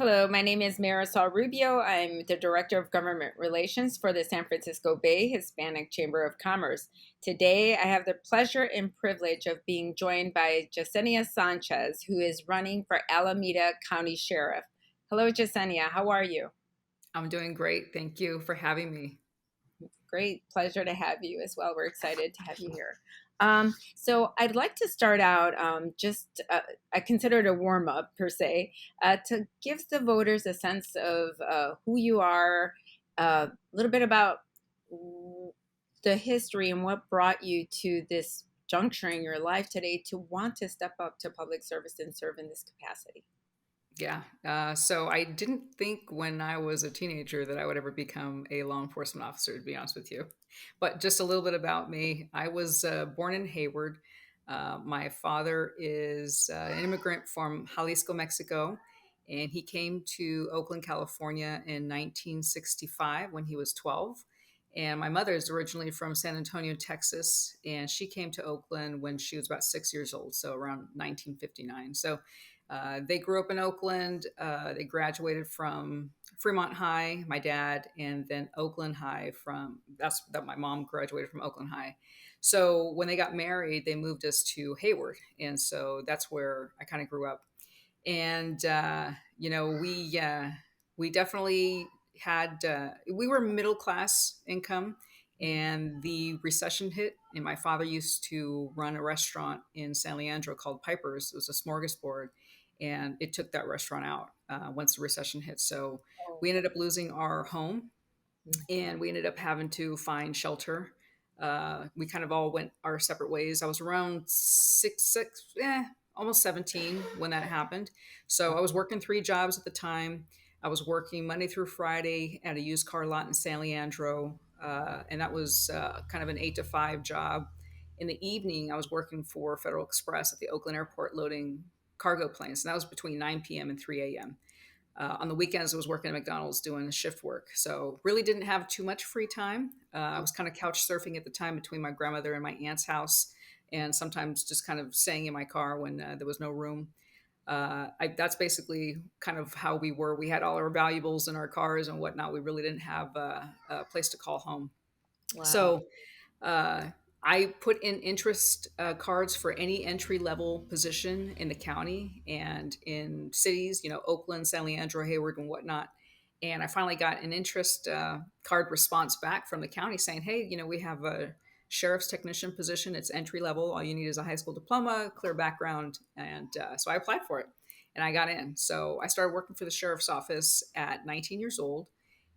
Hello, my name is Marisol Rubio. I'm the Director of Government Relations for the San Francisco Bay Hispanic Chamber of Commerce. Today, I have the pleasure and privilege of being joined by Yesenia Sanchez, who is running for Alameda County Sheriff. Hello, Yesenia. How are you? I'm doing great. Thank you for having me. Great pleasure to have you as well. We're excited to have you here. So I'd like to start out I consider it a warm up per se, to give the voters a sense of who you are, a little bit about the history and what brought you to this juncture in your life today to want to step up to public service and serve in this capacity. Yeah. So I didn't think when I was a teenager that I would ever become a law enforcement officer, to be honest with you. But just a little bit about me. I was born in Hayward. My father is an immigrant from Jalisco, Mexico, and he came to Oakland, California in 1965 when he was 12. And my mother is originally from San Antonio, Texas, and she came to Oakland when she was about 6 years old, so around 1959. So they grew up in Oakland. They graduated from Fremont High, my dad, and then Oakland High. That my mom graduated from Oakland High. So when they got married, they moved us to Hayward, and so that's where I kind of grew up. And we definitely had we were middle class income, and the recession hit. And my father used to run a restaurant in San Leandro called Piper's. It was a smorgasbord, and it took that restaurant out once the recession hit. So Oh. we ended up losing our home, and we ended up having to find shelter. We kind of all went our separate ways. I was around almost 17 when that happened. So I was working three jobs at the time. I was working Monday through Friday at a used car lot in San Leandro, and that was kind of an 8 to 5 job. In the evening, I was working for Federal Express at the Oakland Airport loading cargo planes, and that was between 9 p.m. and 3 a.m. On the weekends, I was working at McDonald's doing shift work. So really didn't have too much free time. I was kind of couch surfing at the time between my grandmother and my aunt's house, and sometimes just kind of staying in my car when there was no room. That's basically kind of how we were. We had all our valuables in our cars and whatnot. We really didn't have a place to call home. Wow. So uh, I put in interest cards for any entry level position in the county and in cities, Oakland, San Leandro, Hayward, and whatnot. And I finally got an interest card response back from the county saying, hey, we have a sheriff's technician position. It's entry level. All you need is a high school diploma, clear background. And so I applied for it and I got in. So I started working for the sheriff's office at 19 years old,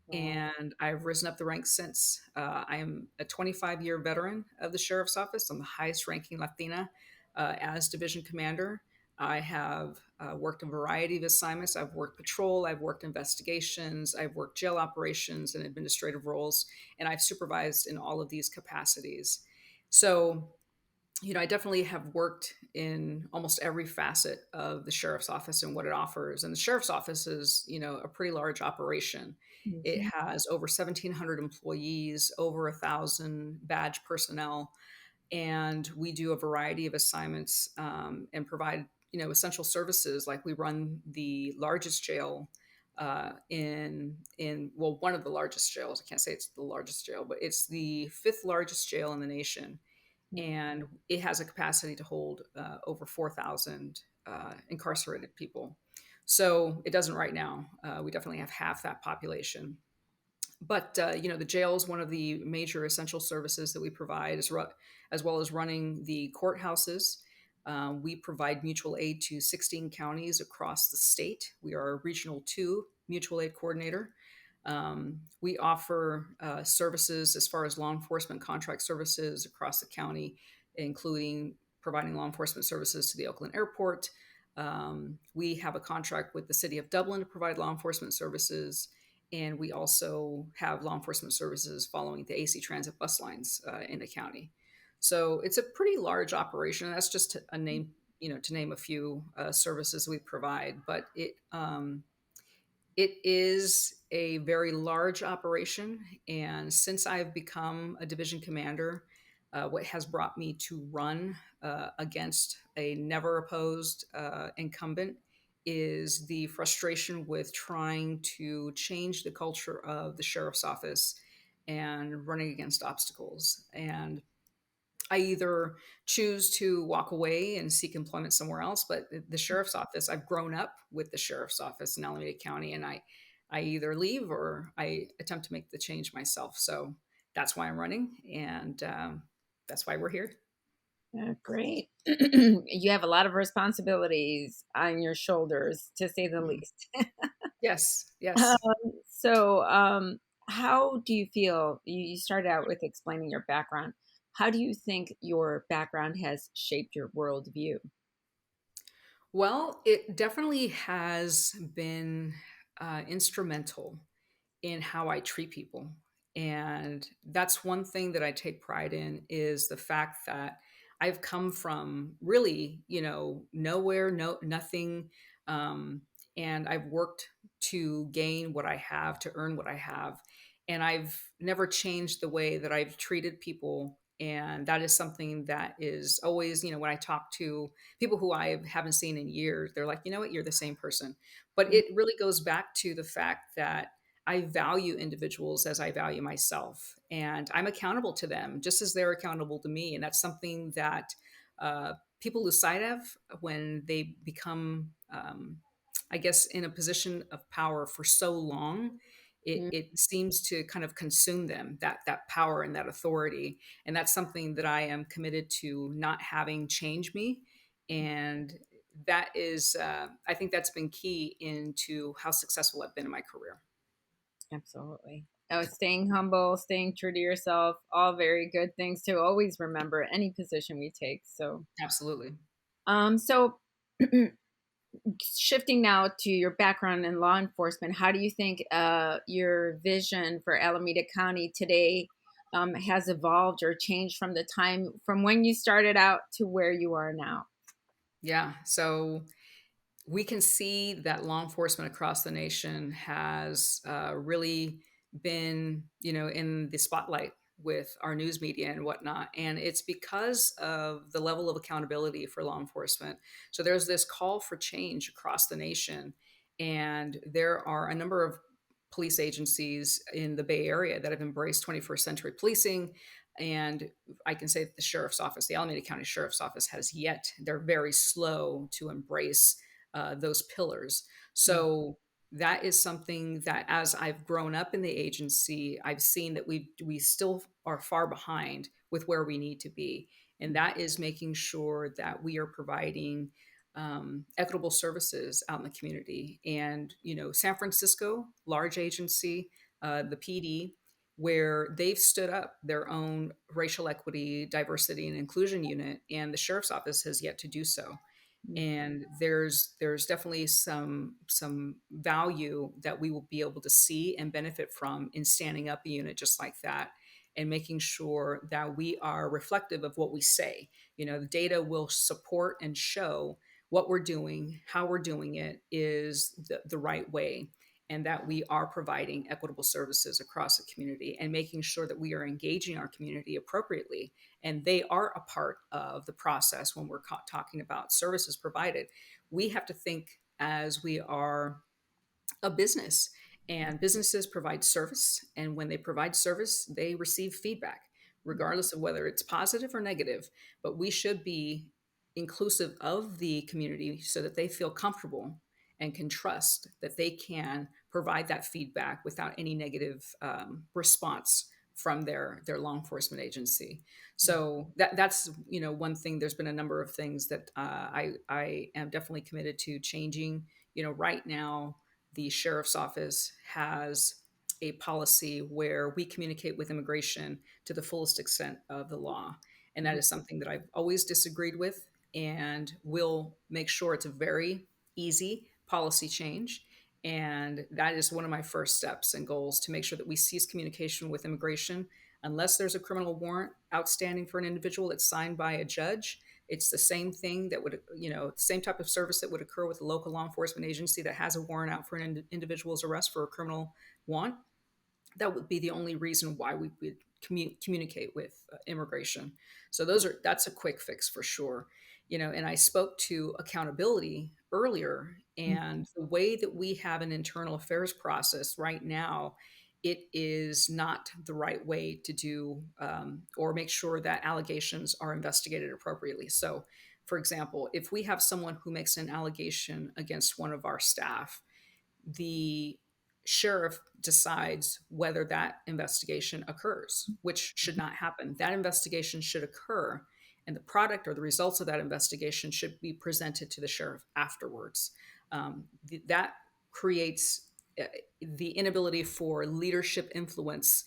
Wow. and I've risen up the ranks since. I am a 25-year veteran of the sheriff's office. I'm the highest ranking Latina as division commander. I have worked a variety of assignments. I've worked patrol, I've worked investigations, I've worked jail operations and administrative roles, and I've supervised in all of these capacities. So, I definitely have worked in almost every facet of the sheriff's office and what it offers. And the sheriff's office is, a pretty large operation. It Mhm. has over 1,700 employees, over 1,000 badge personnel, and we do a variety of assignments and provide, essential services. Like we run the largest jail in one of the largest jails. I can't say it's the largest jail, but it's the fifth largest jail in the nation, and it has a capacity to hold over 4,000 incarcerated people. So it doesn't right now. We definitely have half that population. But the jail is one of the major essential services that we provide, as well as running the courthouses. We provide mutual aid to 16 counties across the state. We are a Regional 2 mutual aid coordinator. We offer services as far as law enforcement contract services across the county, including providing law enforcement services to the Oakland Airport. We have a contract with the city of Dublin to provide law enforcement services, and we also have law enforcement services following the AC Transit bus lines in the county. So it's a pretty large operation. That's just a name, to name a few services we provide. But it is a very large operation. And since I've become a division commander, what has brought me to run against a never opposed incumbent is the frustration with trying to change the culture of the sheriff's office and running against obstacles. And I either choose to walk away and seek employment somewhere else, but the sheriff's office, I've grown up with the sheriff's office in Alameda County, and I either leave or I attempt to make the change myself. So that's why I'm running, and that's why we're here. Great. You have a lot of responsibilities on your shoulders, to say the Mhm. least. Yes, Um, yes. so, how do you feel? You started out with explaining your background. How do you think your background has shaped your worldview? Well, it definitely has been instrumental in how I treat people. And that's one thing that I take pride in is the fact that I've come from really, nowhere, nothing. Um, and I've worked to gain what I have, to earn what I have. And I've never changed the way that I've treated people. And that is something that is always, when I talk to people who I haven't seen in years, they're like, you know what, you're the same person. But it really goes back to the fact that I value individuals as I value myself, and I'm accountable to them just as they're accountable to me. And that's something that people lose sight of when they become, I guess, in a position of power for so long. It seems to kind of consume them, that power and that authority. And that's something that I am committed to not having change me. And that is, I think that's been key into how successful I've been in my career. Absolutely. Oh, staying humble, staying true to yourself, all very good things to always remember any position we take. Absolutely. So shifting now to your background in law enforcement, how do you think your vision for Alameda County today has evolved or changed from the time from when you started out to where you are now? Yeah. So we can see that law enforcement across the nation has really been, in the spotlight with our news media and whatnot. And it's because of the level of accountability for law enforcement. So there's this call for change across the nation. And there are a number of police agencies in the Bay Area that have embraced 21st century policing. And I can say that the sheriff's office, the Alameda County Sheriff's Office, has yet, they're very slow to embrace those pillars. Mm, So that is something that, as I've grown up in the agency, I've seen that we still are far behind with where we need to be, and that is making sure that we are providing equitable services out in the community. And San Francisco, large agency, the PD, where they've stood up their own racial equity, diversity, and inclusion unit, and the sheriff's office has yet to do so. mm, And there's definitely some value that we will be able to see and benefit from in standing up a unit just like that, and making sure that we are reflective of what we say. The data will support and show what we're doing, how we're doing it is the right way, and that we are providing equitable services across the community and making sure that we are engaging our community appropriately, and they are a part of the process when we're talking about services provided. We have to think as we are a business, and businesses provide service, and when they provide service they receive feedback, regardless of whether it's positive or negative. But we should be inclusive of the community so that they feel comfortable and can trust that they can provide that feedback without any negative response from their law enforcement agency. So that's one thing. There's been a number of things that I am definitely committed to changing. Right now the sheriff's office has a policy where we communicate with immigration to the fullest extent of the law. And that mm, is something that I've always disagreed with, and will make sure it's a very easy policy change. And that is one of my first steps and goals, to make sure that we cease communication with immigration unless there's a criminal warrant outstanding for an individual that's signed by a judge. It's the same thing that would, same type of service that would occur with a local law enforcement agency that has a warrant out for an individual's arrest for a criminal want. That would be the only reason why we would communicate with immigration. So that's a quick fix for sure. And I spoke to accountability earlier. And the way that we have an internal affairs process right now, it is not the right way to do or make sure that allegations are investigated appropriately. So, for example, if we have someone who makes an allegation against one of our staff, the sheriff decides whether that investigation occurs, which should not happen. That investigation should occur, and the product or the results of that investigation should be presented to the sheriff afterwards. That creates the inability for leadership influence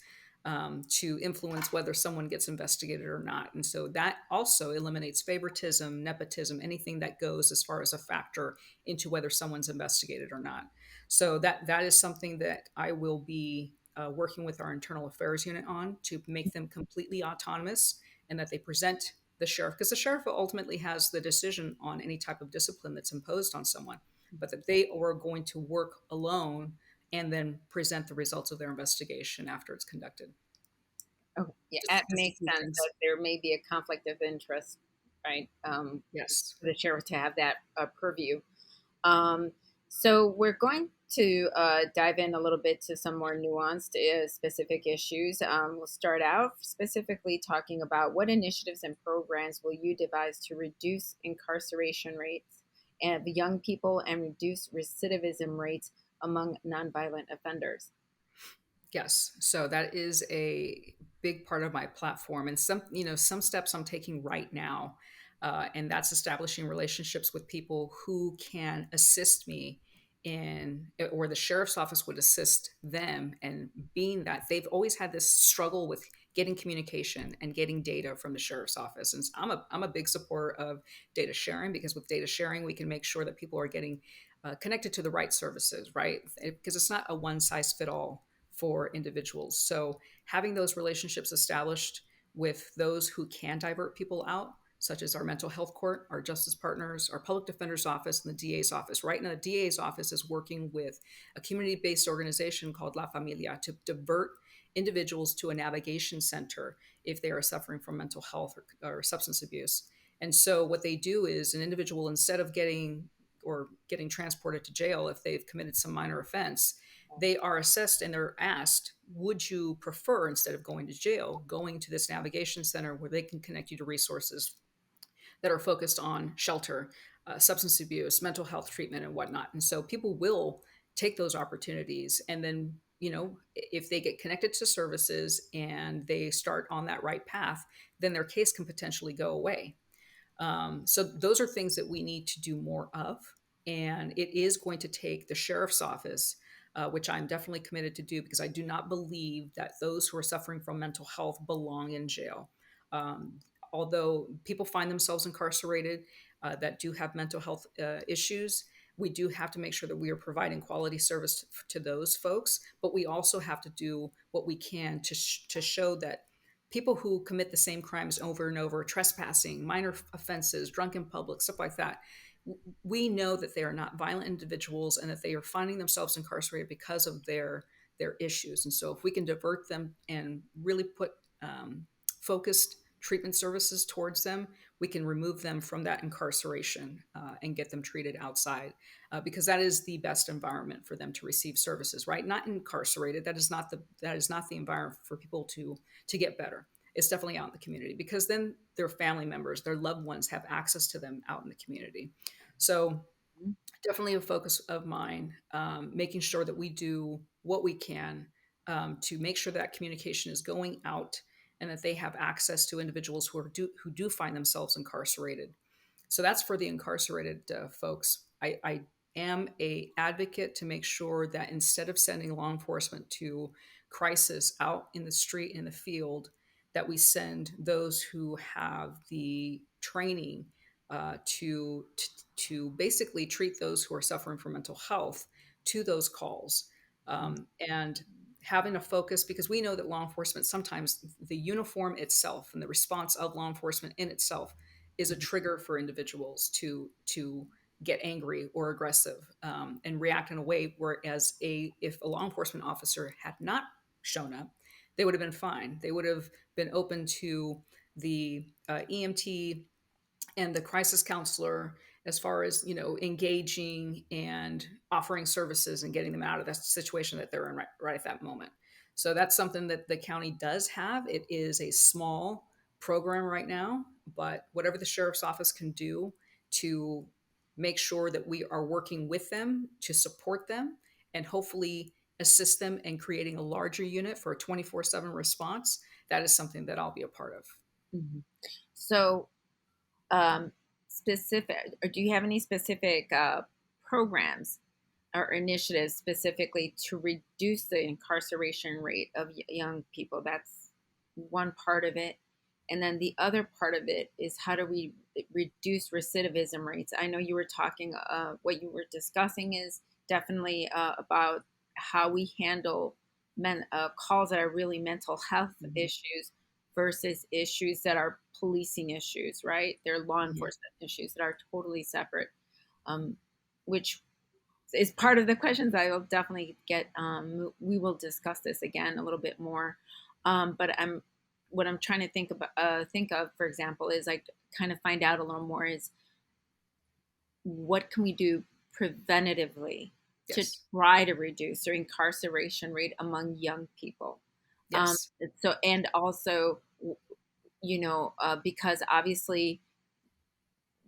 to influence whether someone gets investigated or not. And so that also eliminates favoritism, nepotism, anything that goes as far as a factor into whether someone's investigated or not. So that is something that I will be working with our internal affairs unit on to make them completely autonomous, and that they present the sheriff, because the sheriff ultimately has the decision on any type of discipline that's imposed on someone, but that they are going to work alone and then present the results of their investigation after it's conducted. Okay, yeah, Just, that just a makes few sense things. that there may be a conflict of interest, right? Yes. For the sheriff to have that purview. Um, so we're going to dive in a little bit to some more nuanced, specific issues. We'll start out specifically talking about what initiatives and programs will you devise to reduce incarceration rates of young people and reduce recidivism rates among nonviolent offenders. Yes. So that is a big part of my platform, and some steps I'm taking right now, and that's establishing relationships with people who can assist me in, or the sheriff's office would assist them, and being that they've always had this struggle with getting communication and getting data from the sheriff's office. And I'm a big supporter of data sharing, because with data sharing we can make sure that people are getting connected to the right services, right? Because it's not a one size fit all for individuals. So having those relationships established with those who can divert people out, such as our mental health court, our justice partners, our public defender's office, and the DA's office. Right now, the DA's office is working with a community-based organization called La Familia to divert individuals to a navigation center if they are suffering from mental health or substance abuse. And so what they do is an individual, instead of getting transported to jail if they've committed some minor offense, they are assessed and they're asked, would you prefer, instead of going to jail, going to this navigation center where they can connect you to resources that are focused on shelter, substance abuse, mental health treatment, and whatnot. And so people will take those opportunities. And then, if they get connected to services and they start on that right path, then their case can potentially go away. So those are things that we need to do more of. And it is going to take the sheriff's office, which I'm definitely committed to do, because I do not believe that those who are suffering from mental health belong in jail. Um, Although people find themselves incarcerated that do have mental health issues, we do have to make sure that we are providing quality service to those folks. But we also have to do what we can to show that people who commit the same crimes over and over, trespassing, minor offenses, drunk in public, stuff like that, we know that they are not violent individuals and that they are finding themselves incarcerated because of their issues. And so if we can divert them and really put focused treatment services towards them, we can remove them from that incarceration and get them treated outside, because that is the best environment for them to receive services. Right? Not incarcerated. That is not the environment for people to get better. It's definitely out in the community, because then their family members, their loved ones have access to them out in the community. So definitely a focus of mine, making sure that we do what we can to make sure that communication is going out and that they have access to individuals who do find themselves incarcerated. So that's for the incarcerated folks. I am a advocate to make sure that instead of sending law enforcement to crisis out in the street, in the field, that we send those who have the training to basically treat those who are suffering from mental health to those calls, and having a focus, because we know that law enforcement, sometimes the uniform itself and the response of law enforcement in itself is a trigger for individuals to get angry or aggressive, and react in a way, whereas if a law enforcement officer had not shown up, they would have been fine. They would have been open to the EMT and the crisis counselor as far as engaging and offering services and getting them out of that situation that they're in right at that moment. So that's something that the county does have. It is a small program right now, but whatever the sheriff's office can do to make sure that we are working with them to support them and hopefully assist them in creating a larger unit for a 24/7 response, that is something that I'll be a part of. Mhm. So, um, specific, or do you have any specific programs or initiatives specifically to reduce the incarceration rate of young people? That's one part of it. And then the other part of it is how do we reduce recidivism rates? I know you were talking, what you were discussing is definitely about how we handle calls that are really mental health Mhm. issues versus issues that are policing issues, right? They're law Mhm. enforcement issues that are totally separate, um, which is part of the questions I will definitely get. We will discuss this again a little bit more, but what I'm trying to think of, for example, is like kind of find out a little more is what can we do preventatively to Yes. try to reduce the incarceration rate among young people. Um, Yes. so and also, because obviously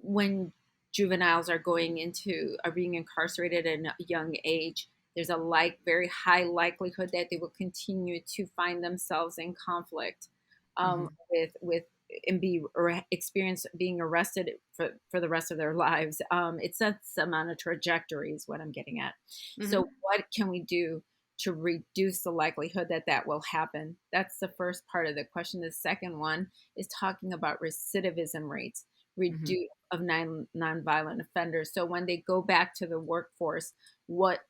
when juveniles are being incarcerated at a young age, there's a very high likelihood that they will continue to find themselves in conflict, Mhm. with and experience being arrested for the rest of their lives. It sets them on a trajectory, is what I'm getting at. So, Mhm. what can we do to reduce the likelihood that that will happen? That's the first part of the question. The second one is talking about recidivism rates, Mhm. reduce of nonviolent offenders. So when they go back to the workforce, what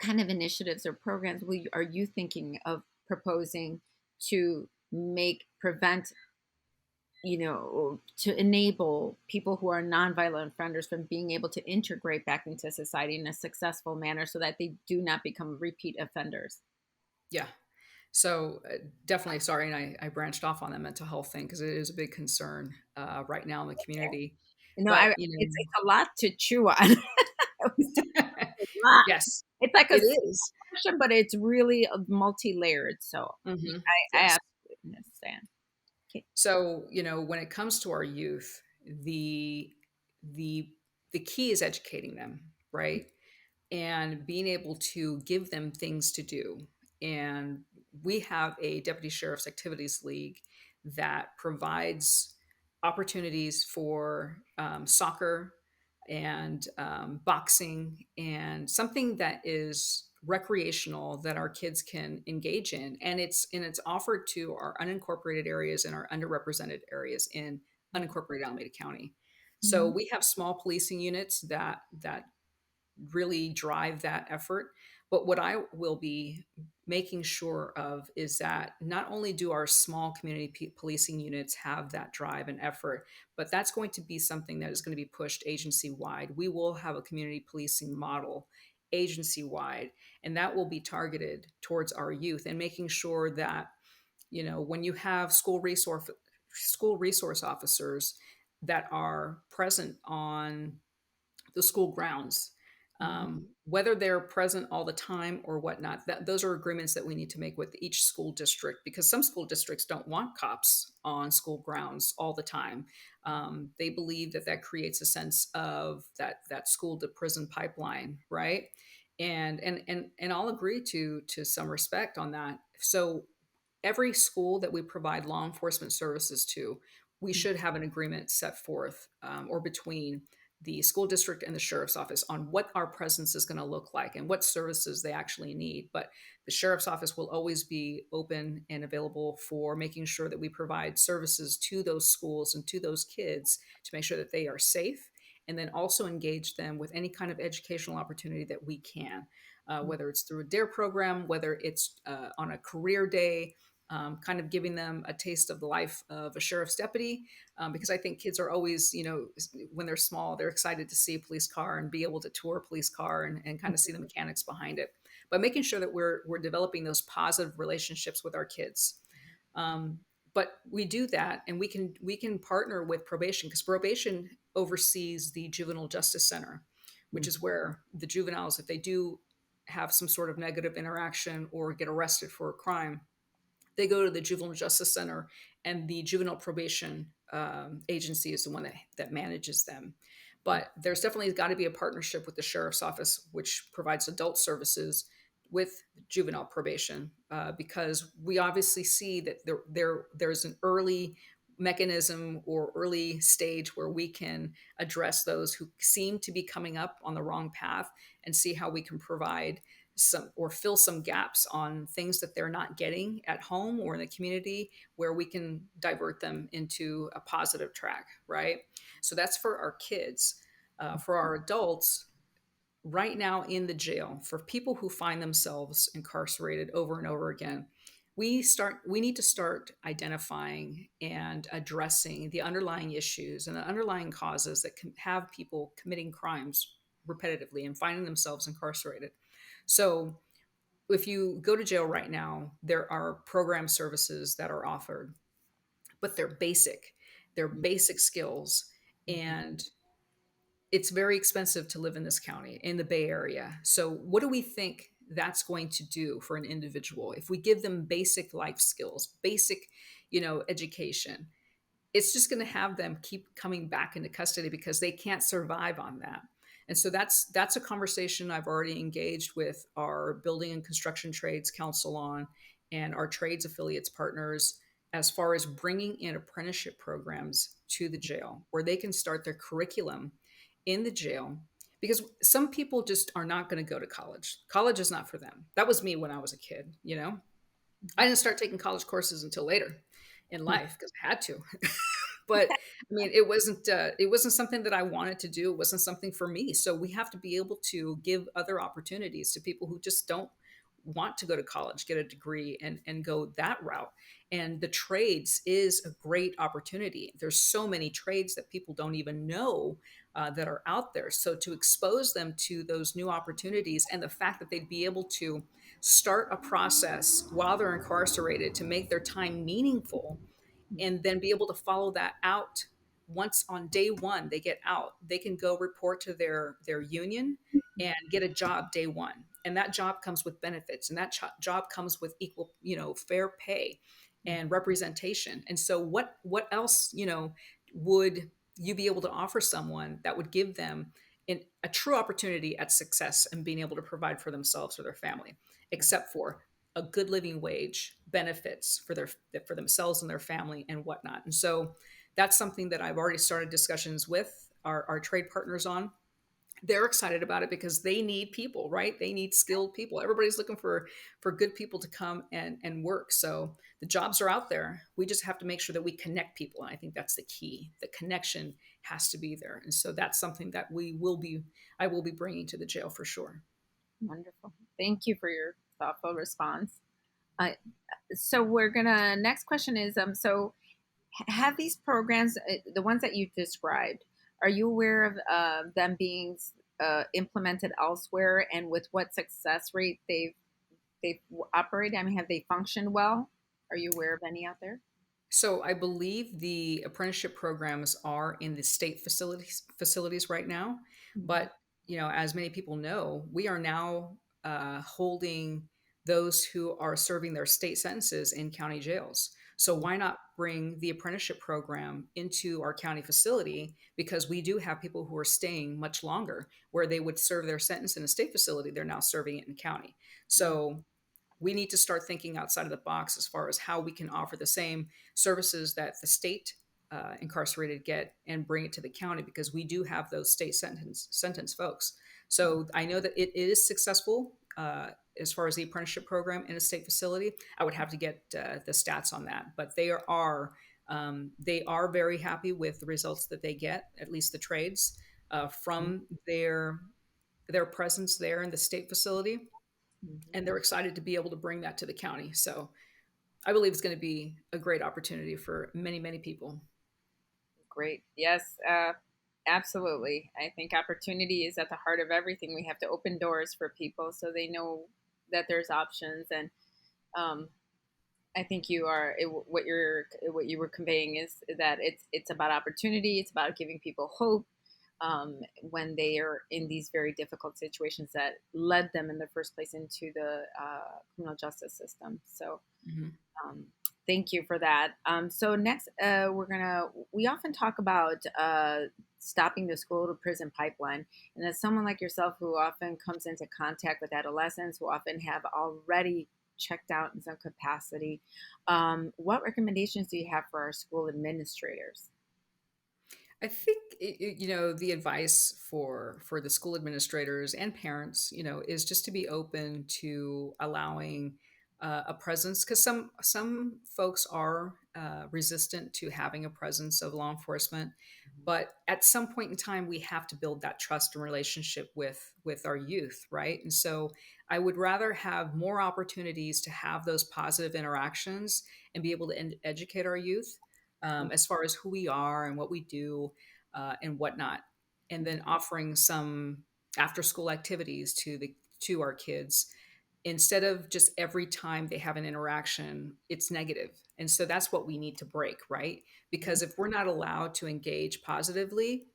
kind of initiatives or programs are you thinking of proposing to make prevent to enable people who are nonviolent offenders from being able to integrate back into society in a successful manner so that they do not become repeat offenders? Yeah. So definitely sorry, and I branched off on the mental health thing because it is a big concern right now in the community. But It's a lot to chew on. It's a lot. yes, It's like a it simple is. question, but it's really multi-layered. So I Yes. absolutely understand. Okay. So when it comes to our youth, the the key is educating them, right? And being able to give them things to do. And we have a Deputy Sheriff's Activities League that provides opportunities for soccer and boxing and something that is recreational that our kids can engage in, and it's offered to our unincorporated areas and our underrepresented areas in unincorporated Alameda County. So Mhm. we have small policing units that really drive that effort. But what I will be making sure of is that not only do our small community policing units have that drive and effort, but that's going to be something that is going to be pushed agency wide. We will have a community policing model agency wide, and that will be targeted towards our youth and making sure that when you have school resource officers that are present on the school grounds, Mhm. whether they're present all the time or whatnot. Those are agreements that we need to make with each school district because some school districts don't want cops on school grounds all the time. They believe that that creates a sense of that school to prison pipeline, right? And I'll agree to some respect on that. So every school that we provide law enforcement services to, we should have an agreement set forth or between the school district and the sheriff's office on what our presence is going to look like and what services they actually need. But the sheriff's office will always be open and available for making sure that we provide services to those schools and to those kids to make sure that they are safe, and then also engage them with any kind of educational opportunity that we can, whether it's through a DARE program, whether it's on a career day, kind of giving them a taste of the life of a sheriff's deputy, because I think kids are always, when they're small, they're excited to see a police car and be able to tour a police car and kind of see the mechanics behind it. But making sure that we're developing those positive relationships with our kids. Um, but we do that, and we can partner with probation because probation oversees the Juvenile Justice Center, which is where the juveniles, if they do have some sort of negative interaction or get arrested for a crime, they go to the Juvenile Justice Center, and the juvenile probation agency is the one that manages them. But there's definitely got to be a partnership with the sheriff's office, which provides adult services with juvenile probation, because we obviously see that there's an early mechanism or early stage where we can address those who seem to be coming up on the wrong path and see how we can provide some or fill some gaps on things that they're not getting at home or in the community, where we can divert them into a positive track, right? So that's for our kids. For our adults, right now in the jail, for people who find themselves incarcerated over and over again, we need to start identifying and addressing the underlying issues and the underlying causes that can have people committing crimes repetitively and finding themselves incarcerated. So if you go to jail right now, there are program services that are offered, but they're basic skills. And it's very expensive to live in this county, in the Bay Area. So what do we think that's going to do for an individual if we give them basic life skills, basic, education? It's just going to have them keep coming back into custody because they can't survive on that. And so that's a conversation I've already engaged with our building and construction trades council on, and our trades affiliates partners, as far as bringing in apprenticeship programs to the jail where they can start their curriculum in the jail, because some people just are not going to go to college. College is not for them. That was me when I was a kid. I didn't start taking college courses until later in life because I had to. But I mean, it wasn't something that I wanted to do. It wasn't something for me. So we have to be able to give other opportunities to people who just don't want to go to college, get a degree, and go that route. And the trades is a great opportunity. There's so many trades that people don't even know that are out there. So to expose them to those new opportunities, and the fact that they'd be able to start a process while they're incarcerated to make their time meaningful, and then be able to follow that out. Once on day one they get out, they can go report to their union and get a job day one, and that job comes with benefits, and that job comes with equal, fair pay and representation. And so what else, would you be able to offer someone that would give them a true opportunity at success and being able to provide for themselves or their family, except for a good living wage, benefits for themselves and their family and whatnot. And so that's something that I've already started discussions with our trade partners on. They're excited about it because they need people, right? They need skilled people. Everybody's looking for good people to come and work. So the jobs are out there. We just have to make sure that we connect people. And I think that's the key. The connection has to be there. And so that's something that I will be bringing to the jail for sure. Wonderful. Thank you for your thoughtful response. Uh, so we're gonna next question is so have these programs, the ones that you described, are you aware of them being implemented elsewhere, and with what success rate they've operated? I mean, have they functioned well? Are you aware of any out there? So I believe the apprenticeship programs are in the state facilities right now. Mhm. But as many people know, we are now holding those who are serving their state sentences in county jails. So why not bring the apprenticeship program into our county facility? Because we do have people who are staying much longer, where they would serve their sentence in a state facility, they're now serving it in county. So we need to start thinking outside of the box as far as how we can offer the same services that the state incarcerated get and bring it to the county, because we do have those state sentence folks. So I know that it is successful as far as the apprenticeship program in a state facility. I would have to get the stats on that, but they are very happy with the results that they get, at least the trades, from their presence there in the state facility, Mhm. and they're excited to be able to bring that to the county. So I believe it's going to be a great opportunity for many, many people. Great. Yes, absolutely. I think opportunity is at the heart of everything. We have to open doors for people so they know that there's options. And um, I think what you were conveying is that it's about opportunity. It's about giving people hope when they are in these very difficult situations that led them in the first place into the criminal justice system. So Mhm. um, thank you for that. So next, we often talk about stopping the school to prison pipeline. And as someone like yourself who often comes into contact with adolescents who often have already checked out in some capacity, what recommendations do you have for our school administrators? I think the advice for the school administrators and parents, is just to be open to allowing a presence, because some folks are resistant to having a presence of law enforcement, but at some point in time we have to build that trust and relationship with our youth, right? And so I would rather have more opportunities to have those positive interactions and be able to educate our youth, as far as who we are and what we do, and whatnot, and then offering some after school activities to our kids, instead of just every time they have an interaction it's negative. And so that's what we need to break, right? Because if we're not allowed to engage positively,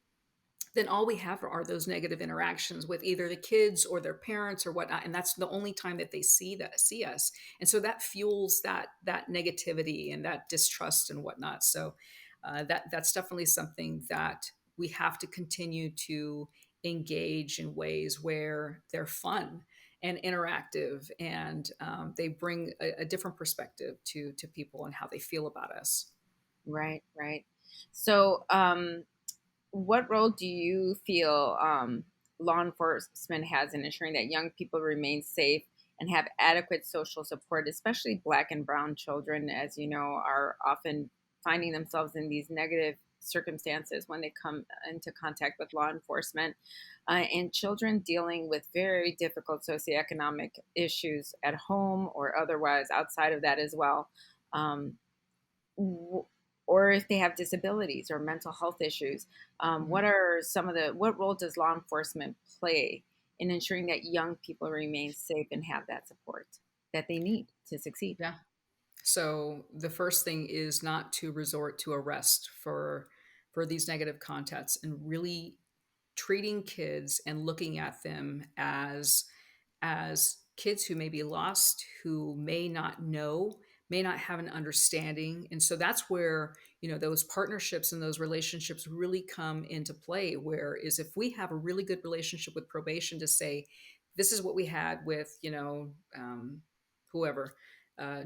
then all we have are those negative interactions with either the kids or their parents or whatnot, and that's the only time that they see us. And so that fuels that negativity and that distrust and whatnot. So that's definitely something that we have to continue to engage in ways where they're fun and interactive, and they bring a different perspective to people and how they feel about us. Right, right. So, what role do you feel law enforcement has in ensuring that young people remain safe and have adequate social support, especially Black and Brown children, as you know, are often finding themselves in these negative circumstances when they come into contact with law enforcement, and children dealing with very difficult socioeconomic issues at home or otherwise outside of that as well. Um, or if they have disabilities or mental health issues. Mhm. What role does law enforcement play in ensuring that young people remain safe and have that support that they need to succeed? Yeah. So the first thing is not to resort to arrest for these negative contacts, and really treating kids and looking at them as kids who may be lost, who may not know, may not have an understanding. And so that's where, those partnerships and those relationships really come into play. Where is if we have a really good relationship with probation to say, this is what we had with, whoever,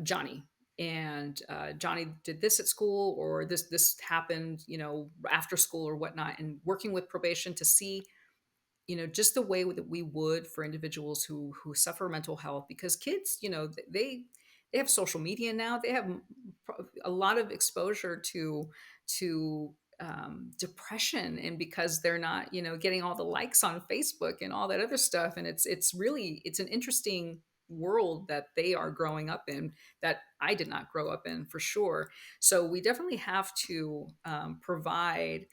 Johnny. And Johnny did this at school, or this happened, after school or whatnot, and working with probation to see, just the way that we would for individuals who suffer mental health, because kids, they have social media now. They have a lot of exposure to depression, and because they're not, getting all the likes on Facebook and all that other stuff, and it's an interesting world that they are growing up in, that I did not grow up in, for sure. So we definitely have to provide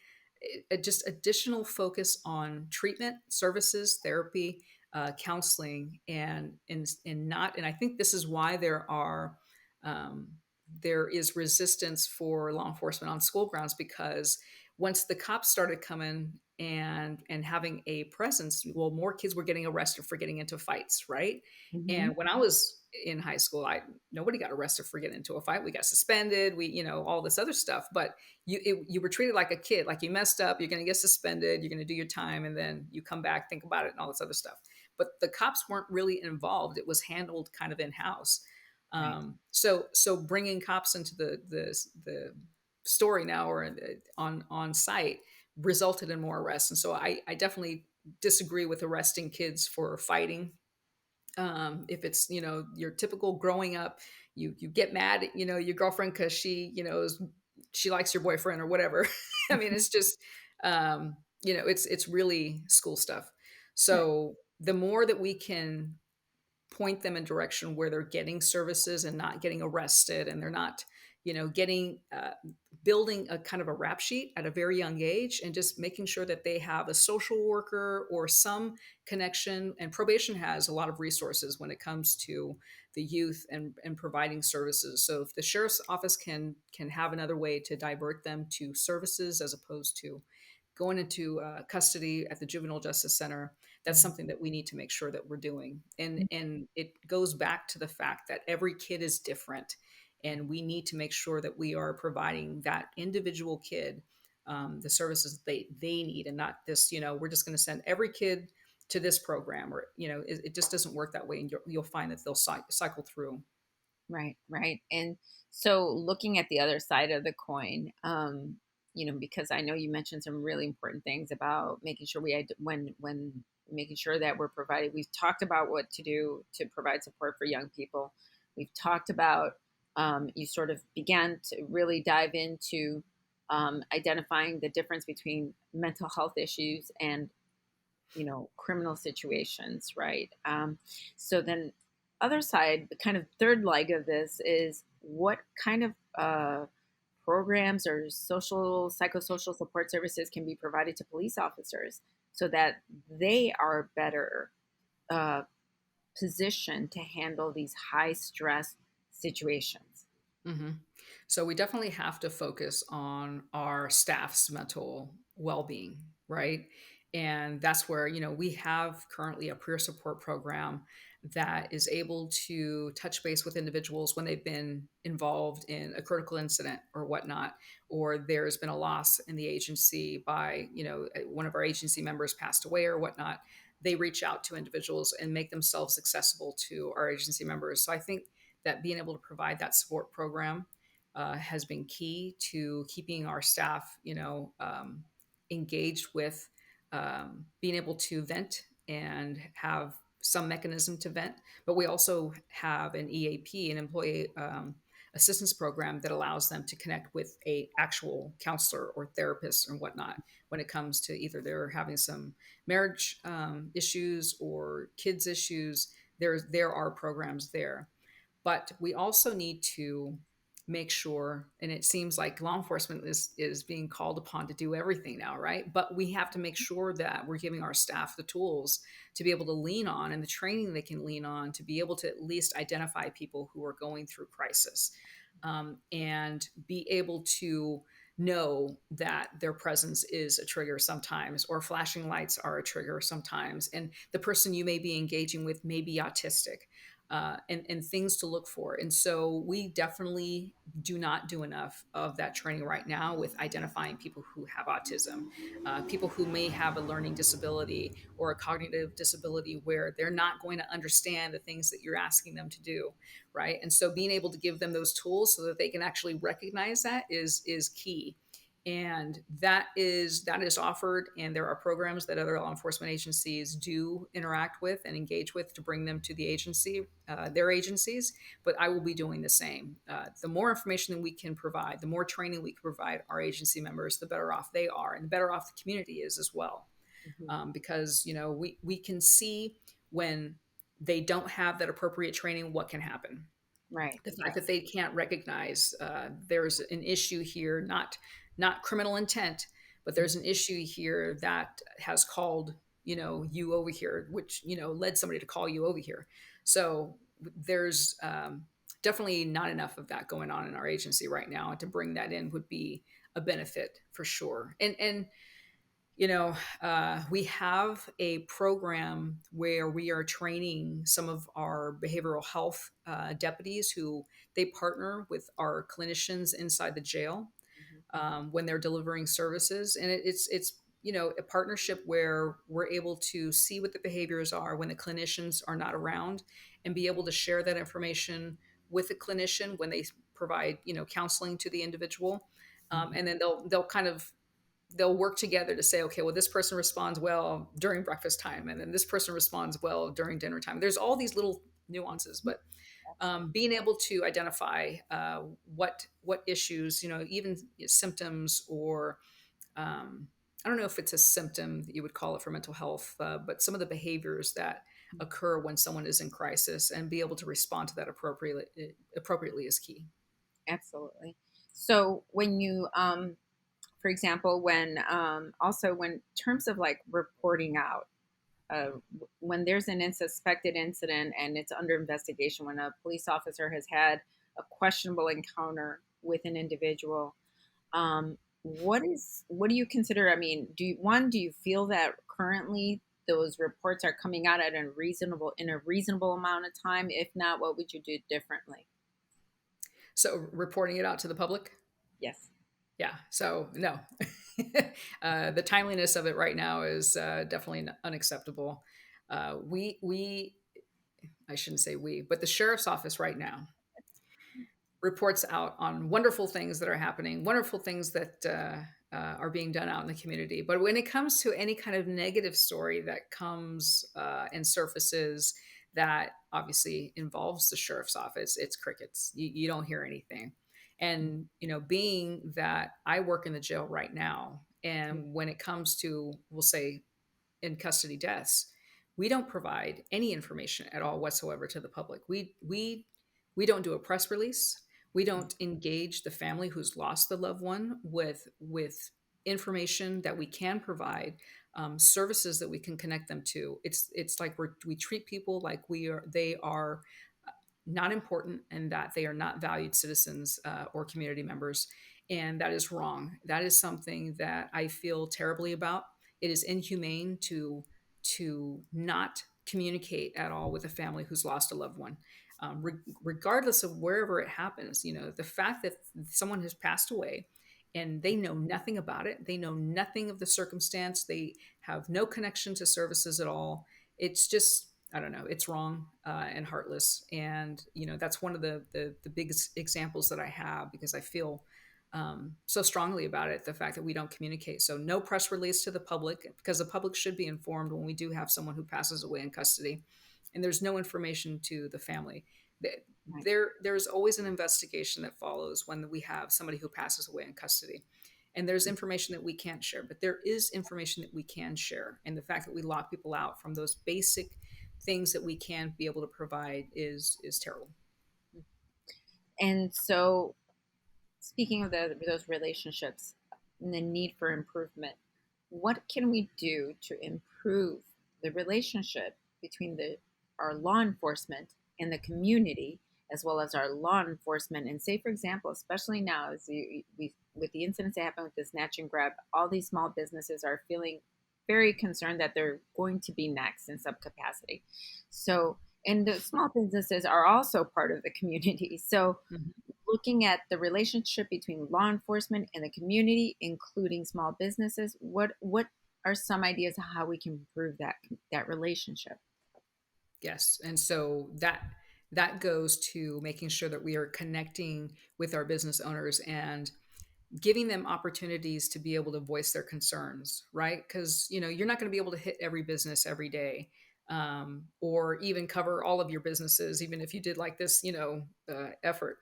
just additional focus on treatment services, therapy, counseling, and I think this is why um, there is resistance for law enforcement on school grounds, because once the cops started coming and having a presence, well, more kids were getting arrested for getting into fights, right? Hmm. And when I was in high school, I nobody got arrested for getting into a fight. We got suspended, all this other stuff, but you were treated like a kid, like you messed up, you're going to get suspended, you're going to do your time, and then you come back, think about it, and all this other stuff. But the cops weren't really involved. It was handled kind of in house. Right. So bringing cops into the story now, or on site, resulted in more arrests. And so I definitely disagree with arresting kids for fighting. If it's, your typical growing up, you get mad at, your girlfriend because she likes your boyfriend or whatever. I mean, it's just, it's really school stuff. Right. So the more that we can point them in direction where they're getting services and not getting arrested, and they're not, getting building a kind of a rap sheet at a very young age, and just making sure that they have a social worker or some connection. And probation has a lot of resources when it comes to the youth and providing services. So if the sheriff's office can have another way to divert them to services as opposed to going into custody at the juvenile justice center, that's something that we need to make sure that we're doing. And it goes back to the fact that every kid is different, and we need to make sure that we are providing that individual kid the services they need, and not this, we're just going to send every kid to this program, or it just doesn't work that way, and you'll find that they'll cycle through. Right, right. And so looking at the other side of the coin, because I know you mentioned some really important things about making sure when making sure that we're providing. We've talked about what to do to provide support for young people. We've talked about you sort of began to really dive into identifying the difference between mental health issues and criminal situations, right? So then other side, the kind of third leg of this is what kind of programs or psychosocial support services can be provided to police officers so that they are better uh, positioned to handle these high stress situations. hmm So we definitely have to focus on our staff's mental well-being, right? And that's where, we have currently a peer support program that is able to touch base with individuals when they've been involved in a critical incident or whatnot, or there's been a loss in the agency by, one of our agency members passed away or whatnot. They reach out to individuals and make themselves accessible to our agency members. So I think that being able to provide that support program has been key to keeping our staff, engaged with being able to vent and have some mechanism to vent. But we also have an EAP, an employee assistance program, that allows them to connect with a actual counselor or therapist and whatnot when it comes to either they're having some marriage issues or kids issues. There are programs there, but we also need to make sure, and it seems like law enforcement is being called upon to do everything now, right? But we have to make sure that we're giving our staff the tools to be able to lean on, and the training they can lean on, to be able to at least identify people who are going through crisis, and be able to know that their presence is a trigger sometimes, or flashing lights are a trigger sometimes, and the person you may be engaging with may be autistic, and things to look for. And so we definitely do not do enough of that training right now with identifying people who have autism, people who may have a learning disability or a cognitive disability where they're not going to understand the things that you're asking them to do, right? And so being able to give them those tools so that they can actually recognize that is key. And that is offered, and there are programs that other law enforcement agencies do interact with and engage with to bring them to the agency, their agencies. But I will be doing the same. The more information that we can provide, the more training we can provide our agency members, the better off they are, and the better off the community is as well. Mhm. Because we can see when they don't have that appropriate training what can happen. Right, The fact right. that they can't recognize there's an issue here, not criminal intent, but there's an issue here that has called you over here, which led somebody to call you over here. So there's definitely not enough of that going on in our agency right now, and to bring that in would be a benefit for sure. And we have a program where we are training some of our behavioral health deputies, who they partner with our clinicians inside the jail Mhm. when they're delivering services, and it's a partnership where we're able to see what the behaviors are when the clinicians are not around, and be able to share that information with the clinician when they provide counseling to the individual, Mhm. and then they'll work together to say, okay, well, this person responds well during breakfast time, and then this person responds well during dinner time. There's all these little nuances, but being able to identify what issues, even symptoms, or I don't know if it's a symptom that you would call it for mental health, but some of the behaviors that occur when someone is in crisis, and be able to respond to that appropriately is key. Absolutely. So when you, for example, when also when terms of like reporting out, when there's an suspected incident and it's under investigation, when a police officer has had a questionable encounter with an individual, what do you consider? I mean, do you feel that currently those reports are coming out at a reasonable amount of time? If not, what would you do differently? So reporting it out to the public. Yes. Yeah. So no, the timeliness of it right now is definitely unacceptable. We I shouldn't say we, but the sheriff's office right now reports out on wonderful things that are happening, wonderful things that are being done out in the community. But when it comes to any kind of negative story that comes and surfaces that obviously involves the sheriff's office, it's crickets. You don't hear anything. And, being that I work in the jail right now, and when it comes to, we'll say, in custody deaths, we don't provide any information at all whatsoever to the public. We don't do a press release. We don't engage the family who's lost the loved one with information that we can provide, services that we can connect them to. It's like we treat people like they are not important and that they are not valued citizens or community members. And that is wrong. That is something that I feel terribly about. It is inhumane to not communicate at all with a family who's lost a loved one, regardless of wherever it happens. The fact that someone has passed away and they know nothing about it, they know nothing of the circumstance, they have no connection to services at all. It's just, I don't know, it's wrong and heartless. And that's one of the biggest examples that I have, because I feel so strongly about it, the fact that we don't communicate. So no press release to the public, because the public should be informed when we do have someone who passes away in custody. And there's no information to the family. Right. There's always an investigation that follows when we have somebody who passes away in custody. And there's information that we can't share, but there is information that we can share. And the fact that we lock people out from those basic things that we can be able to provide is terrible. And so, speaking of those relationships and the need for improvement, what can we do to improve the relationship between our law enforcement and the community, as well as our law enforcement? And say, for example, especially now, as we with the incidents that happened with the snatch and grab, all these small businesses are feeling very concerned that they're going to be next in subcapacity. So, and the small businesses are also part of the community. So, Mhm. looking at the relationship between law enforcement and the community, including small businesses, what are some ideas of how we can improve that relationship? Yes. And so that goes to making sure that we are connecting with our business owners and giving them opportunities to be able to voice their concerns, right? Because you're not going to be able to hit every business every day, or even cover all of your businesses, even if you did like this, effort.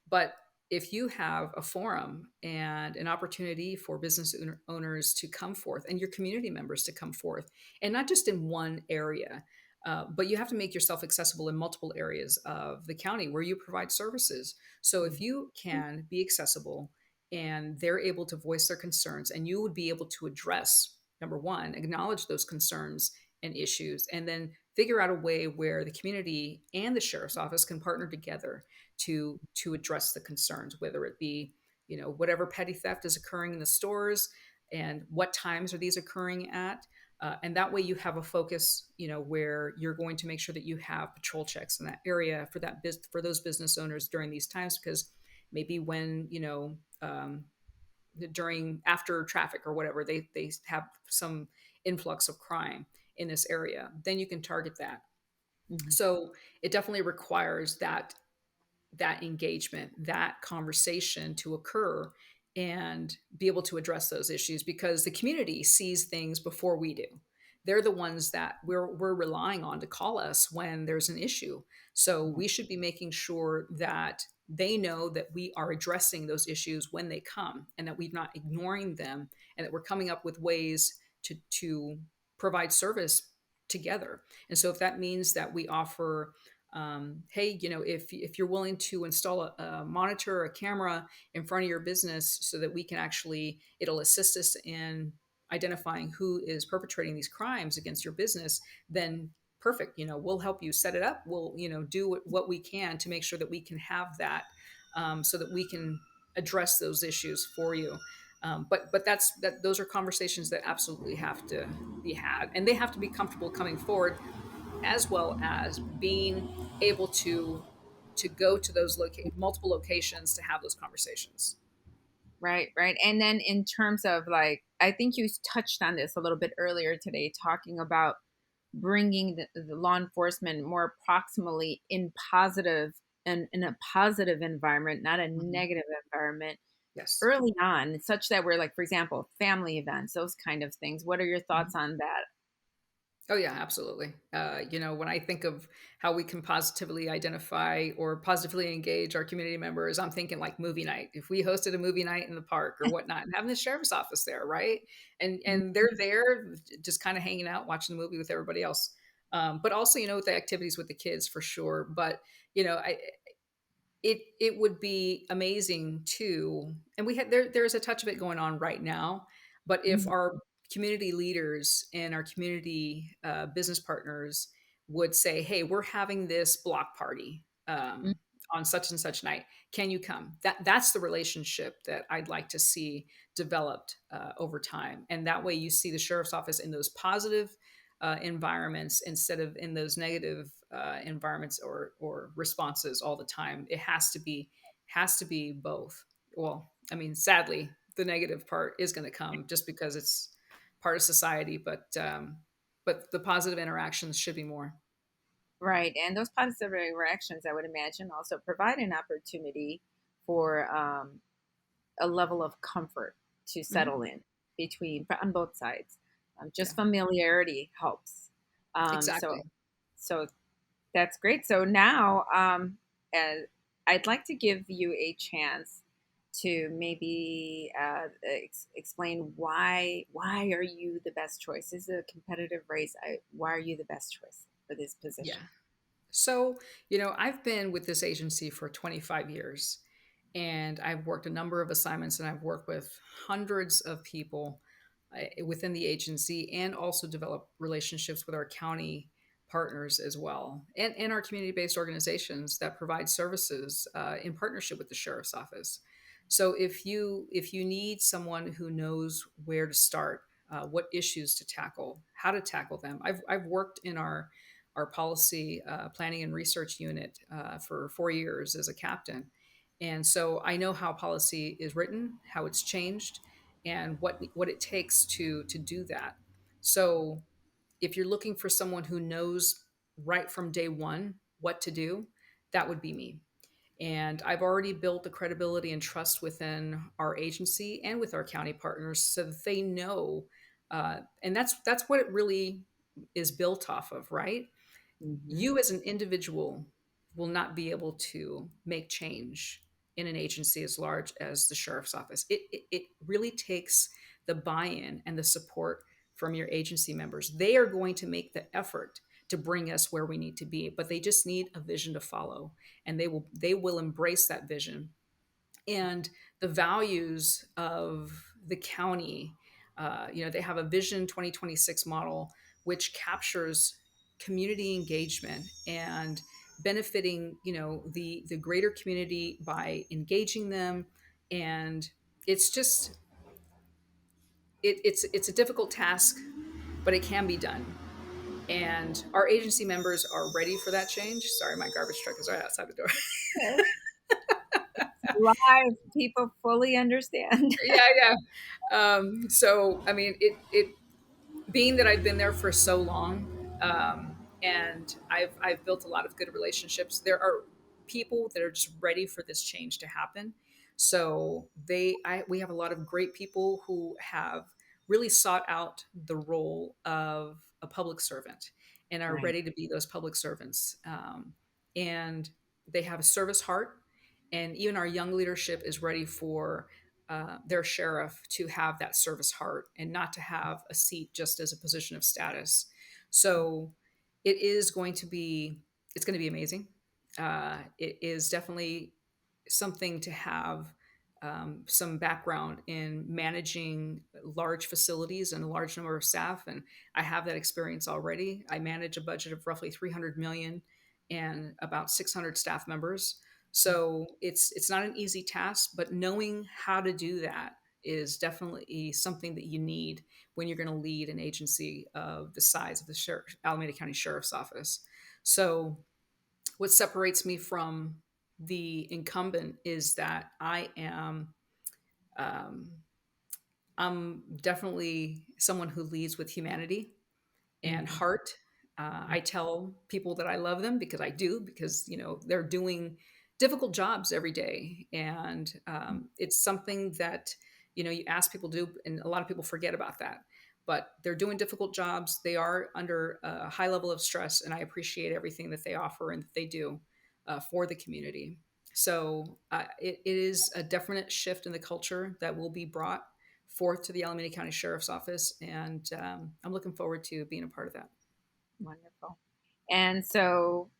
But if you have a forum and an opportunity for business owners to come forth and your community members to come forth, and not just in one area, but you have to make yourself accessible in multiple areas of the county where you provide services. So if you can be accessible and they're able to voice their concerns, and you would be able to address, number one, acknowledge those concerns and issues, and then figure out a way where the community and the sheriff's office can partner together to address the concerns, whether it be whatever petty theft is occurring in the stores and what times are these occurring at. And that way you have a focus, where you're going to make sure that you have patrol checks in that area for those business owners during these times, because maybe when during after traffic or whatever they have some influx of crime in this area, then you can target that. Mhm. So it definitely requires that engagement, that conversation to occur and be able to address those issues, because the community sees things before we do. They're the ones that we're relying on to call us when there's an issue. So we should be making sure that they know that we are addressing those issues when they come, and that we're not ignoring them, and that we're coming up with ways to provide service together. And so if that means that we offer Hey, if you're willing to install a monitor, a camera in front of your business so that we can actually, it'll assist us in identifying who is perpetrating these crimes against your business, then perfect. We'll help you set it up. We'll, do what we can to make sure that we can have that, so that we can address those issues for you. But those are conversations that absolutely have to be had, and they have to be comfortable coming forward, as well as being able to go to those multiple locations to have those conversations. Right, right. And then in terms of like, I think you touched on this a little bit earlier today, talking about bringing the law enforcement more proximally in positive and in a positive environment, not a Mhm. negative environment Yes. early on, such that we're like, for example, family events, those kind of things. What are your thoughts Mhm. on that? Oh yeah, absolutely. When I think of how we can positively identify or positively engage our community members, I'm thinking like movie night. If we hosted a movie night in the park or whatnot, and having the sheriff's office there, right? And they're there just kind of hanging out, watching the movie with everybody else. But also, with the activities with the kids for sure. But I it would be amazing too, and we had there's a touch of it going on right now, but if Mhm. our community leaders and our community business partners would say, hey, we're having this block party, on such and such night, can you come? That's the relationship that I'd like to see developed over time, and that way you see the sheriff's office in those positive environments instead of in those negative environments or responses all the time. It has to be both. Well, I mean, sadly, the negative part is going to come just because it's part of society, but the positive interactions should be more. Right. And those positive reactions, I would imagine, also provide an opportunity for a level of comfort to Hmm. settle in between on both sides. Just Yeah, familiarity helps. Um, so, exactly. so that's great. So now, I'd like to give you a chance to maybe explain why are you the best choice? This is a competitive race. Why are you the best choice for this Yeah. position? So, I've been with this agency for 25 years, and I've worked a number of assignments, and I've worked with hundreds of people within the agency, and also developed relationships with our county partners as well, and our community-based organizations that provide services in partnership with the sheriff's office. So if you need someone who knows where to start, what issues to tackle, how to tackle them, I've worked in our policy planning and research unit for 4 years as a captain. And so I know how policy is written, how it's changed, and what it takes to do that. So if you're looking for someone who knows right from day one what to do, that would be me. And I've already built the credibility and trust within our agency and with our county partners so that they know. And that's what it really is built off of, right? Hmm. You as an individual will not be able to make change in an agency as large as the sheriff's office. It really takes the buy-in and the support from your agency members. They are going to make the effort to bring us where we need to be, but they just need a vision to follow, and they will embrace that vision and the values of the county. They have a Vision 2026 model which captures community engagement and benefiting the greater community by engaging them. And it's just it's a difficult task, but it can be done. And our agency members are ready for that change. Sorry, my garbage truck is right outside the door. Live people fully understand. Yeah, yeah. So I mean, it being that I've been there for so long, and I've built a lot of good relationships. There are people that are just ready for this change to happen. So we have a lot of great people who have really sought out the role of a public servant and are Right. ready to be those public servants. And they have a service heart, and even our young leadership is ready for their sheriff to have that service heart and not to have a seat just as a position of status. So it is going to be It's going to be amazing. It is definitely something to have some background in managing large facilities and a large number of staff, and I have that experience already. I manage a budget of roughly 300 million and about 600 staff members, so it's not an easy task, but knowing how to do that is definitely something that you need when you're going to lead an agency of the size of the Alameda County Sheriff's Office. So what separates me from the incumbent is that um, I'm definitely someone who leads with humanity and Mhm. heart. I tell people that I love them because I do, because they're doing difficult jobs every day, and it's something that you ask people to do, and a lot of people forget about that. But they're doing difficult jobs. They are under a high level of stress, and I appreciate everything that they offer and that they do for the community. So it is a definite shift in the culture that will be brought forth to the Alameda County Sheriff's Office, and I'm looking forward to being a part of that. Wonderful. And so,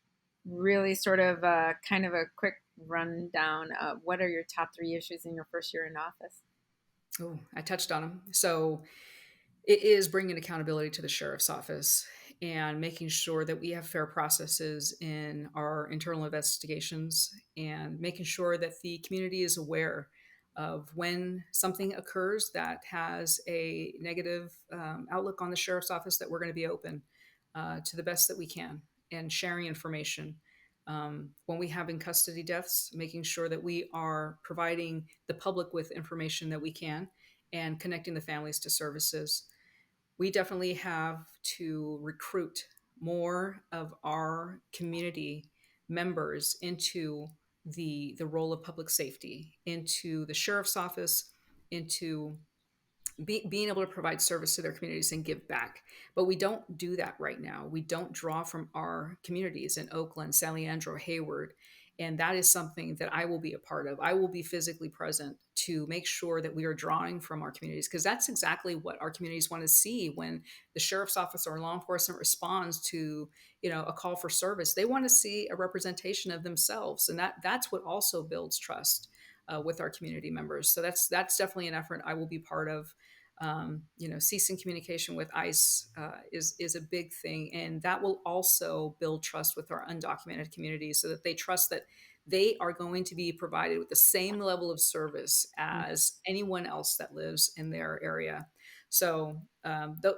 really, sort of kind of a quick rundown of what are your top three issues in your first year in office? Oh, I touched on them. So it is bringing accountability to the sheriff's office and making sure that we have fair processes in our internal investigations, and making sure that the community is aware of when something occurs that has a negative outlook on the sheriff's office, that we're going to be open to the best that we can and sharing information. When we have in custody deaths, making sure that we are providing the public with information that we can and connecting the families to services. We definitely have to recruit more of our community members into the role of public safety, into the sheriff's office, into being able to provide service to their communities and give back. But we don't do that right now. We don't draw from our communities in Oakland, San Leandro, Hayward. And that is something that I will be a part of. I will be physically present to make sure that we are drawing from our communities, because that's exactly what our communities want to see when the sheriff's office or law enforcement responds to a call for service. They want to see a representation of themselves, and that's what also builds trust with our community members. So that's definitely an effort I will be part of. Ceasing communication with ICE is a big thing, and that will also build trust with our undocumented communities, so that they trust that they are going to be provided with the same level of service as anyone else that lives in their area. So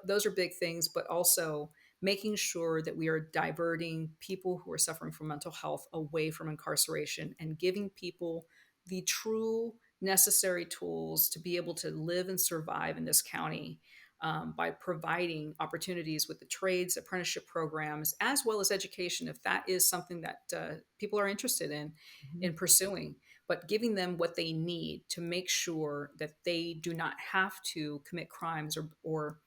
those are big things, but also making sure that we are diverting people who are suffering from mental health away from incarceration and giving people the true necessary tools to be able to live and survive in this county, by providing opportunities with the trades, apprenticeship programs, as well as education, if that is something that people are interested in pursuing. But giving them what they need to make sure that they do not have to commit crimes, or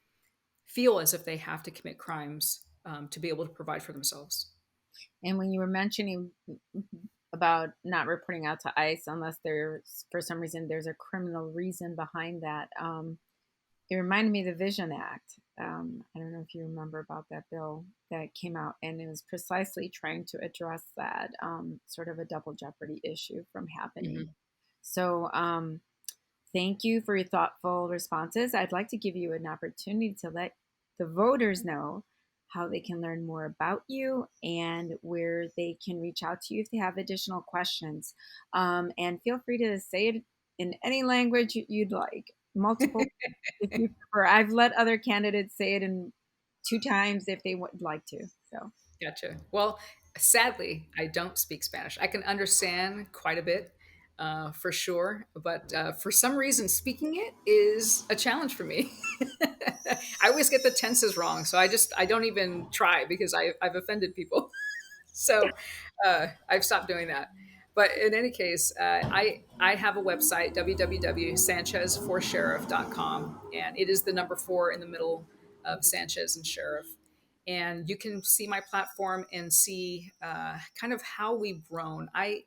feel as if they have to commit crimes to be able to provide for themselves. And when you were mentioning about not reporting out to ICE unless there's, for some reason, there's a criminal reason behind that, it reminded me of the Vision Act. I don't know if you remember about that bill that came out, and it was precisely trying to address that sort of a double jeopardy issue from happening. Mhm. So, thank you for your thoughtful responses. I'd like to give you an opportunity to let the voters know how they can learn more about you and where they can reach out to you if they have additional questions. And feel free to say it in any language you'd like, multiple if you prefer. I've let other candidates say it in two times if they would like to. So, Gotcha. Well, sadly, I don't speak Spanish. I can understand quite a bit, for sure, but for some reason, speaking it is a challenge for me. I always get the tenses wrong, so I don't even try because I've offended people. So I've stopped doing that. But in any case, I have a website, www.sanchezforsheriff.com, and it is the number 4 in the middle of Sanchez and Sheriff. And you can see my platform and see kind of how we've grown. I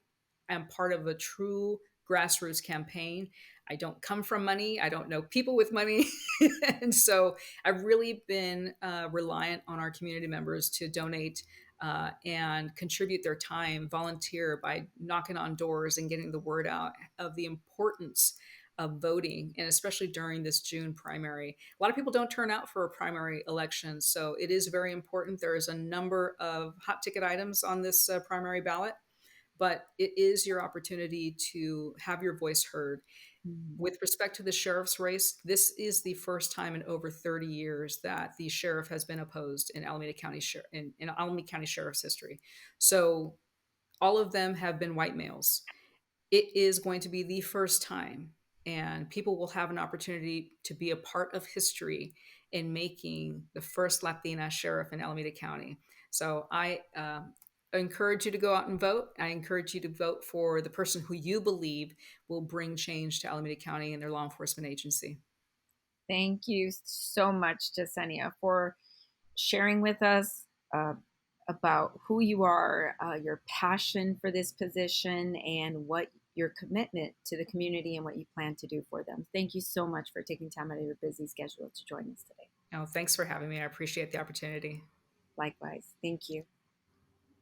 am part of a true grassroots campaign. I don't come from money. I don't know people with money. And so I've really been reliant on our community members to donate and contribute their time, volunteer by knocking on doors and getting the word out of the importance of voting, and especially during this June primary. A lot of people don't turn out for a primary election, so it is very important. There is a number of hot ticket items on this primary ballot, but it is your opportunity to have your voice heard. Mhm. With respect to the sheriff's race, this is the first time in over 30 years that the sheriff has been opposed in Alameda County in Alameda County Sheriff's history. So all of them have been white males. It is going to be the first time, and people will have an opportunity to be a part of history in making the first Latina sheriff in Alameda County. So I encourage you to go out and vote. I encourage you to vote for the person who you believe will bring change to Alameda County and their law enforcement agency. Thank you so much, Yesenia, for sharing with us about who you are, your passion for this position, and what your commitment to the community and what you plan to do for them. Thank you so much for taking time out of your busy schedule to join us today. Oh, thanks for having me. I appreciate the opportunity. Likewise. Thank you.